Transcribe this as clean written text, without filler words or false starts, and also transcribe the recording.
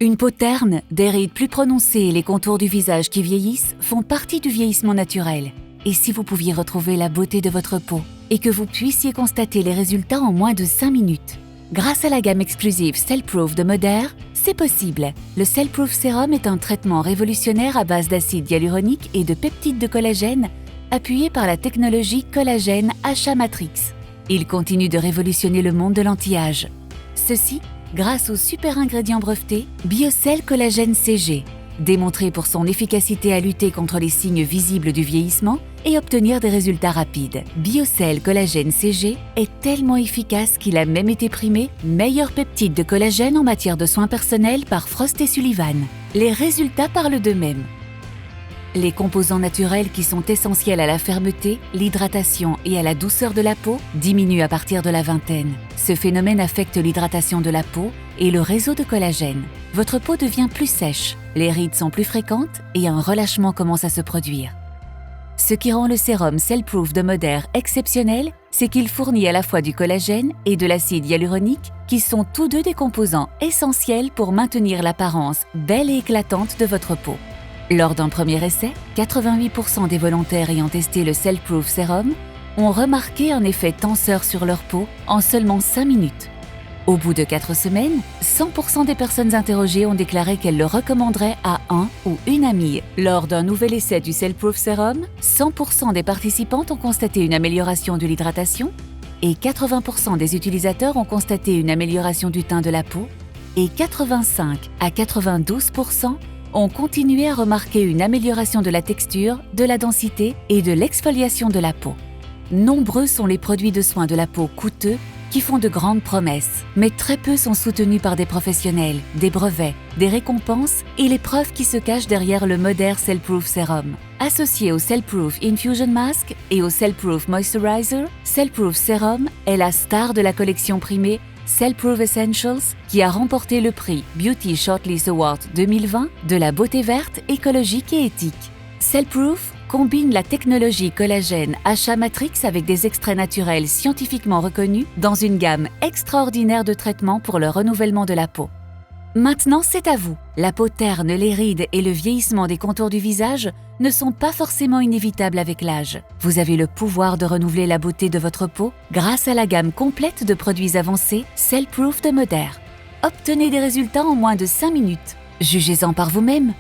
Une peau terne, des rides plus prononcées et les contours du visage qui vieillissent font partie du vieillissement naturel. Et si vous pouviez retrouver la beauté de votre peau et que vous puissiez constater les résultats en moins de 5 minutes? Grâce à la gamme exclusive Cellproof de Modère, c'est possible. Le Cellproof Sérum est un traitement révolutionnaire à base d'acide hyaluronique et de peptides de collagène, appuyé par la technologie Collagène HA Matrix. Il continue de révolutionner le monde de l'anti-âge. Ceci grâce au super ingrédient breveté Biocell Collagène CG, démontré pour son efficacité à lutter contre les signes visibles du vieillissement et obtenir des résultats rapides. Biocell Collagène CG est tellement efficace qu'il a même été primé meilleur peptide de collagène en matière de soins personnels par Frost & Sullivan. Les résultats parlent d'eux-mêmes. Les composants naturels qui sont essentiels à la fermeté, l'hydratation et à la douceur de la peau diminuent à partir de la vingtaine. Ce phénomène affecte l'hydratation de la peau et le réseau de collagène. Votre peau devient plus sèche, les rides sont plus fréquentes et un relâchement commence à se produire. Ce qui rend le sérum Cellproof de Modère exceptionnel, c'est qu'il fournit à la fois du collagène et de l'acide hyaluronique, qui sont tous deux des composants essentiels pour maintenir l'apparence belle et éclatante de votre peau. Lors d'un premier essai, 88% des volontaires ayant testé le Cellproof Sérum ont remarqué un effet tenseur sur leur peau en seulement 5 minutes. Au bout de 4 semaines, 100% des personnes interrogées ont déclaré qu'elles le recommanderaient à un ou une amie. Lors d'un nouvel essai du Cellproof Sérum, 100% des participantes ont constaté une amélioration de l'hydratation et 80% des utilisateurs ont constaté une amélioration du teint de la peau et 85 à 92% ont continué à remarquer une amélioration de la texture, de la densité et de l'exfoliation de la peau. Nombreux sont les produits de soins de la peau coûteux qui font de grandes promesses, mais très peu sont soutenus par des professionnels, des brevets, des récompenses et les preuves qui se cachent derrière le Modère Cellproof Sérum. Associé au Cellproof Infusion Mask et au Cellproof Moisturizer, Cellproof Sérum est la star de la collection primée Cellproof Essentials, qui a remporté le prix Beauty Shortlist Award 2020 de la beauté verte, écologique et éthique. Cellproof combine la technologie collagène HA Matrix avec des extraits naturels scientifiquement reconnus dans une gamme extraordinaire de traitements pour le renouvellement de la peau. Maintenant, c'est à vous. La peau terne, les rides et le vieillissement des contours du visage ne sont pas forcément inévitables avec l'âge. Vous avez le pouvoir de renouveler la beauté de votre peau grâce à la gamme complète de produits avancés Cellproof de Modère. Obtenez des résultats en moins de 5 minutes. Jugez-en par vous-même.